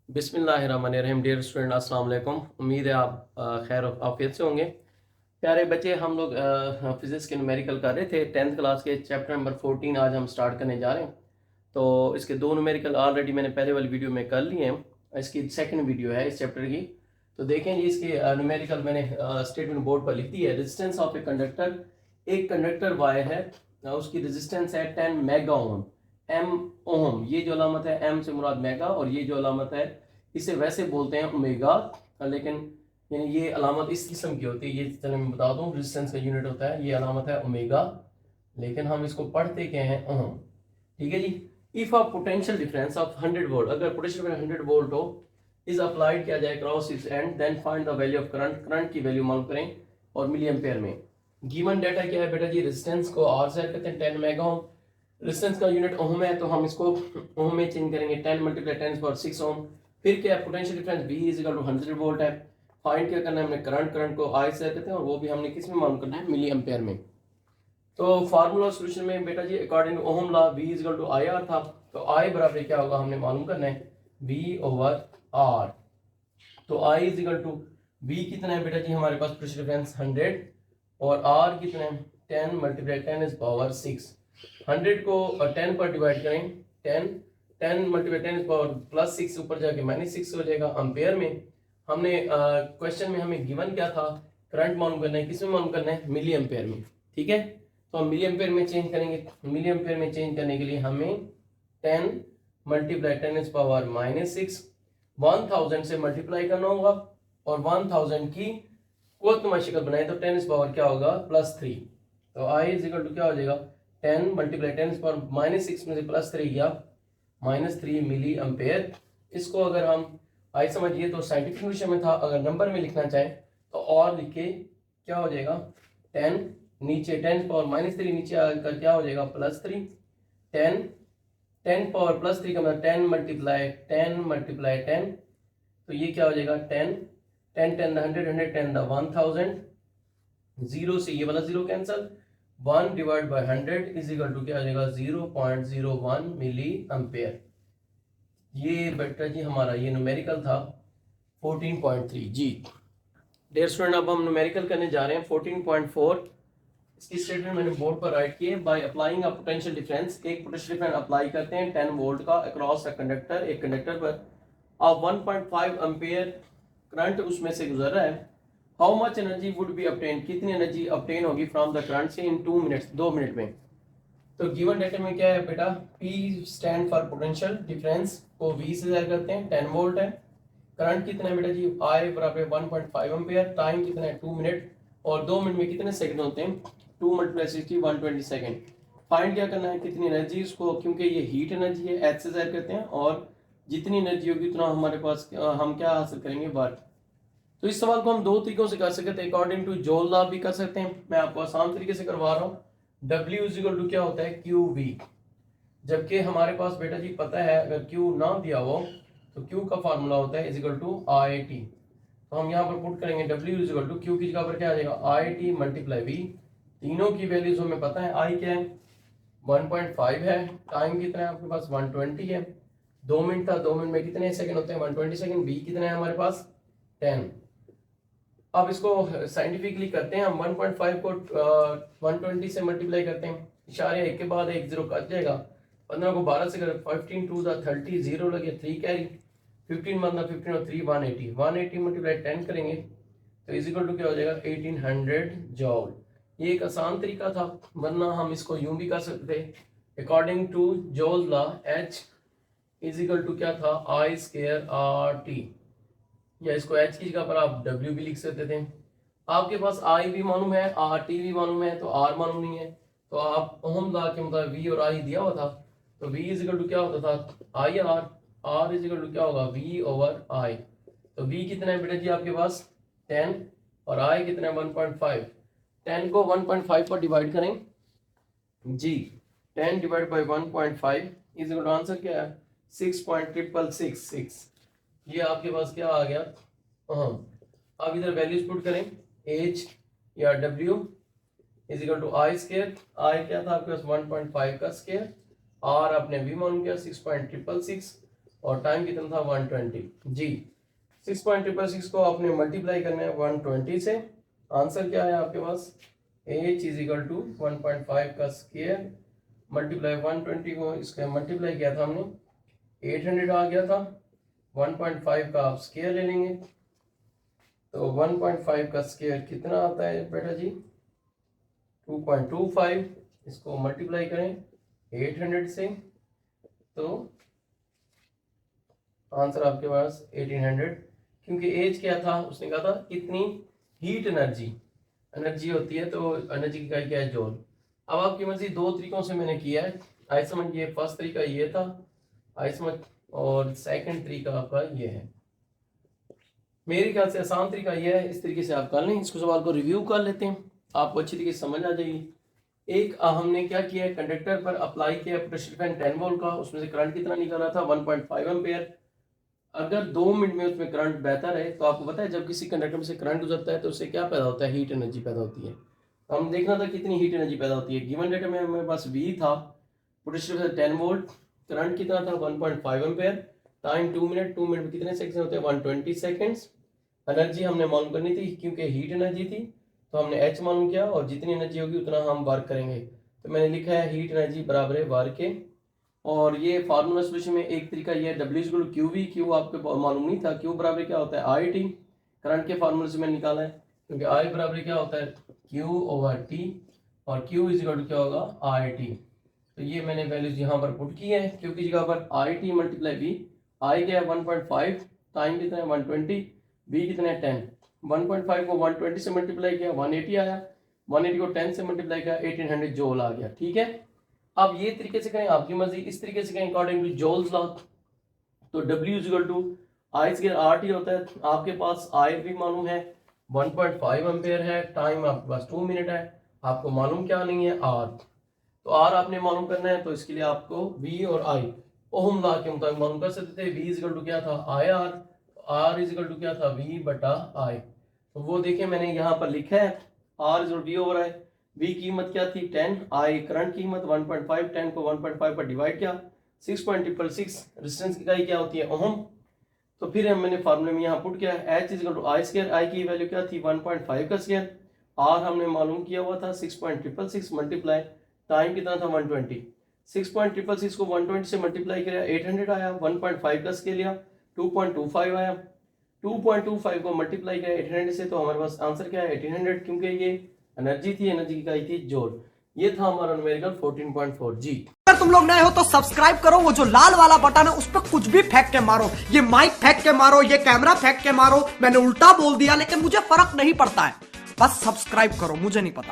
बिस्मिल्लाहिर्रहमानिर्रहीम। Dear student, अस्सलाम वालेकुम। उम्मीद है आप खैर आफियत से होंगे। प्यारे बच्चे, हम लोग फिजिक्स के न्यूमेरिकल कर रहे थे 10th क्लास के चैप्टर नंबर 14 आज हम स्टार्ट करने जा रहे हैं। तो इसके दो न्यूमेरिकल ऑलरेडी मैंने पहले वाली वीडियो में कर लिए हैं। इसकी सेकंड वीडियो है इस चैप्टर की। तो देखें जी, इसके न्यूमेरिकल मैंने स्टेटमेंट बोर्ड पर लिख दी है। रेजिस्टेंस ऑफ ए कंडक्टर, एक कंडक्टर वायर है, उसकी रेजिस्टेंस है 10 मेगा ओम। एम ओम, ये जो अलामत है एम से मुराद मेगा, और ये जो अलामत है इसे वैसे बोलते हैं ओमेगा, लेकिन यानी ये अलामत इस किस्म की होती है। ये चलो मैं बता दूं, रेजिस्टेंस का यूनिट होता है, ये अलामत है ओमेगा, लेकिन हम इसको पढ़ते क्या हैं, ओम। ठीक है जी। If a potential difference of 100 volt, अगर पोटेंशियल 100 वोल्ट हो, इज अप्लाइड किया जाए cross its end, then find the value of current, current की वैल्यू मालूम करें और मिली एम्पेयर में। गिवन डाटा क्या है बेटा जी, रेजिस्टेंस को आर से कहते हैं 10 मेगा ओम, रेजिस्टेंस का यूनिट ओम है तो हम इसको ओम में चेंज करेंगे, 10 मल्टीप्लाई 10 पावर 6 ओम। फिर क्या है, potential difference V is equal to 100 volt है। फाइंड क्या करना है हमने, करंट, करंट को I से कहते हैं और वो भी हमने किस में मालूम करना है, मिली एम्पेयर में। तो फार्मूला सॉल्यूशन में बेटा जी according to ohm law V is equal to IR था, तो I बराबर क्या होगा हमने मालूम करना है, V ओवर R। तो I is equal to V कितना है बेटा जी हमारे पास, पोटेंशियल डिफरेंस 100, और R कितना है 10 मल्टीप्लाई 10 इज पावर 6। 100 को 10 पर डिवाइड करें, 10 10 मल्टीप्लाई 10 इज पावर प्लस 6, ऊपर जाके -6 हो जाएगा अम्पेयर में। हमने क्वेश्चन में हमें गिवन क्या था, करंट मालूम करना है, किसमें मालूम करना है, मिली एम्पेयर में। ठीक है, तो हम मिली एम्पेयर में चेंज करेंगे। मिली एम्पेयर में चेंज करने के लिए हमें 10 मल्टीप्लाई 10 इज पावर -6 1000 से मल्टीप्लाई करना होगा, और 1000 की कुव्वतनुमा शक्ल बनाए तो 10 इज पावर क्या होगा, +3। तो I इज इक्वल टू क्या हो जाएगा, 10 मल्टीप्लाई 10 इज पावर -6 में से +3 गया, -3 मिली एम्पेयर। इसको अगर हम आई समझिए तो साइंटिफिक नोटेशन में था, अगर नंबर में लिखना चाहे तो और लिखे क्या हो जाएगा, 10 नीचे 10 पावर -3 नीचे आकर क्या हो जाएगा, +3। 10 10 पावर +3 का मतलब 10 मल्टीप्लाई 10 मल्टीप्लाई 10, तो ये क्या हो जाएगा, 10 10 10 100 100 10 1000, जीरो से ये वाला zero cancel, 1 divide by 100 is equal to क्या आ जाएगा, 0.01 मिली एम्पेयर। ये बेटा जी हमारा ये न्यूमेरिकल था 14.3 जी। डियर स्टूडेंट, अब हम न्यूमेरिकल करने जा रहे हैं 14.4। इसकी स्टेटमेंट मैंने बोर्ड पर राइट की है। By applying a potential difference, एक पोटेंशियल डिफरेंस अप्लाई करते हैं 10 वोल्ट का अक्रॉस अ कंडक्टर, एक कंडक्टर पर, अब 1.5 एम्पेयर करंट उसमें से गुजर रहा है। How much energy would be obtain, कितनी एनर्जी ऑब्टेन होगी फ्रॉम द करंट से इन 2 मिनट्स, 2 मिनट में। तो गिवन डेटा में क्या है बेटा, P stand for potential difference को V से जाहिर करते हैं, 10 वोल्ट है। करंट कितना है बेटा जी, I बराबर 1.5 एम्पेयर, टाइम कितना है 2 मिनट, और 2 मिनट में कितने सेकंड होते हैं, 2 मल्टीप्लाई 60 120 सेकंड। फाइंड क्या करना है, कितनी एनर्जी इसको, क्योंकि ये हीट एनर्जी है, H से जाहिर करते हैं, और जितनी एनर्जी होगी उतना हमारे पास हम क्या हासिल करेंगे, वर्क। तो इस सवाल को हम दो तरीकों से कर सकते हैं, अकॉर्डिंग टू जॉल लॉ भी कर सकते हैं, मैं आपको आसान तरीके से करवा रहा हूँ। W इज इक्वल टू क्या होता है, QV, जबकि हमारे पास बेटा जी पता है अगर Q ना दिया हो तो Q का फार्मूला होता है इज इक्वल टू IIT। तो हम यहाँ पर पुट करेंगे W is equal to Q की जगह पर क्या आ जाएगा, IIT मल्टीप्लाई V। तीनों की वैल्यूज हमें पता है, I क्या है 1.5 है, टाइम कितना है आपके पास 120 है, 2 मिनट था, 2 मिनट में कितने सेकंड होते हैं 120 सेकंड, B कितना है हमारे पास 10। अब इसको साइंटिफिकली करते हैं हम, 1.5 को 120 से मल्टीप्लाई करते हैं, इशारे एक के बाद एक जीरो कट जाएगा, 15 को 12 से कर, 15 टू द 30 जीरो लगे 3 कैरी, 15 मतलब 15 और 3 180, 180 मल्टीप्लाई 10 करेंगे तो इज इक्वल टू क्या हो जाएगा 1800 जॉल। ये एक आसान तरीका था, वरना हम इसको यूं भी कर सकते थे, according to Joule law H is equal to क्या था, I स्क्वायर RT, या इसको H की जगह पर आप W भी लिख सकते थे। आपके पास I भी मालूम है, RT भी मालूम है, तो R मालूम नहीं है, तो आप ओहम लॉ के मुताबिक V और I दिया हुआ था, तो V इज इक्वल टू क्या होता था IR, R is equal to क्या होगा V ओवर I। तो V कितना है बेटा जी आपके पास 10, और I कितना है 1.5। 10 को 1.5 पर डिवाइड करें जी, 10 divide by 1.5 is equal to answer क्या है 6.666। ये आपके पास क्या आ गया, हाँ। अब इधर वैल्यूज पुट करें, H या W is equal to I square, I क्या था आपके पास 1.5 का स्क्वायर, R आपने भी मालूम किया 6.666, और टाइम कितना था 120 जी। 6.666 को आपने मल्टीप्लाई करना है 120 से। आंसर क्या है आपके पास, h इज इक्वल टू 1.5 का स्क्वायर मल्टीप्लाई 120 को इसका मल्टीप्लाई किया था हमने 800 आ गया था। 1.5 का आप स्क्वायर ले लेंगे तो 1.5 का स्क्वायर कितना आता है बेटा जी 2.25। इसको मल्टीप्लाई करें 800 से तो आंसर आपके पास 1800, क्योंकि एज क्या था उसने कहा था कितनी हीट एनर्जी होती है, तो एनर्जी की इकाई क्या है जूल। अब आपकी मर्जी, दो तरीकों से मैंने किया है। आई समझ ये फर्स्ट तरीका ये था आई समझ, और सेकंड तरीका आपका ये है। मेरे ख्याल से आसान तरीका ये है, इस तरीके से आप कर लें। इसको सवाल को रिव्यू कर लेते हैं, आपको अच्छी तरीके से समझ आ जाएगी। एक हमने क्या किया है, कंडक्टर पर अप्लाई किया प्रेशर फैन 10 वोल्ट का, उसमें से करंट कितना निकल रहा था 1.5 एम्पेयर। अगर 2 मिनट में उसमें करंट बहता रहे तो आपको पता है जब किसी कंडक्टर में से करंट गुजरता है तो उससे क्या पैदा होता है, हीट एनर्जी पैदा होती है। तो हम देखना था कितनी हीट एनर्जी पैदा होती है। गिवन डेटा में हमारे पास V था, पोटेंशियल 10 वोल्ट, करंट कितना था 1.5 एम्पेयर, टाइम 2 मिनट, 2 मिनट में कितने सेकंड होते हैं 120 सेकंड्स। एनर्जी हमने मालूम करनी थी क्योंकि हीट एनर्जी थी तो हमने H मालूम किया और जितनी एनर्जी होगी उतना हम वर्क करेंगे। तो मैंने लिखा है हीट एनर्जी बराबर है वर्क के, और ये फार्मूला सोल्यूशन में एक तरीका ये है W equal to QV, Q आपको मालूम नहीं था, Q बराबर क्या होता है IT, करंट के फार्मूले से मैंने निकाला है, क्योंकि I बराबर क्या होता है Q/T और Q इज इक्वल टू क्या होगा IT। तो ये मैंने वैल्यूज यहाँ पर पुट की है, Q की जगह पर IT मल्टीप्लाई V, I क्या है 1.5, टाइम कितना है 120, V कितना है 10। 1.5 को 120 से मल्टीप्लाई किया 180 आया, 180 को 10 से मल्टीप्लाई किया 1800 जूल आ गया। ठीक है, अब ये तरीके से करें, आपकी मर्जी, इस तरीके से करें अकॉर्डिंग टू जूल्स लॉ। तो W is equal to I square RT होता है। आपके पास I भी मालूम है 1.5 एम्पेयर है, टाइम आपके पास 2 मिनट है, आपको मालूम क्या नहीं है R, तो R आपने मालूम करना है। तो इसके लिए आपको V और I ओहम लॉ के मुताबिक मालूम कर सकते थे। V इज इक्वल टू क्या था IR, R is equal to क्या था V बटा I। तो वो देखें मैंने यहाँ पर लिखा है R is equal to V over I। V कीमत क्या थी 10, I करंट कीमत 1.5, 10 को 1.5 पर डिवाइड किया 6.666, रेजिस्टेंस की इकाई क्या होती है ओहम। तो फिर मैंने फार्मूले में यहाँ पुट किया H is equal to I square, I की वैल्यू क्या थी 1.5 का स्क्वायर, R हमने मालूम किया हुआ था 6.666 मल्टीप्लाई टाइम कितना था 120। 6.666 को 120 से मल्टीप्लाई किया 800 आया, 1.5 का स्केल लिया 2.25 आया, 2.25 को मल्टीप्लाई किया 800 से, तो हमारे पास आंसर क्या है 1800, क्योंकि ये एनर्जी थी, एनर्जी की इकाई थी जूल। ये था हमारा न्यूमेरिकल 14.4 जी। अगर तुम लोग नए हो तो सब्सक्राइब करो, वो जो लाल वाला बटन है उस पर कुछ भी फेंक के मारो, ये माइक फेंक के मारो, ये कैमरा फेंक के मारो, मैंने उल्टा बोल दिया लेकिन मुझे फर्क नहीं पड़ता है, बस सब्सक्राइब करो, मुझे नहीं पता।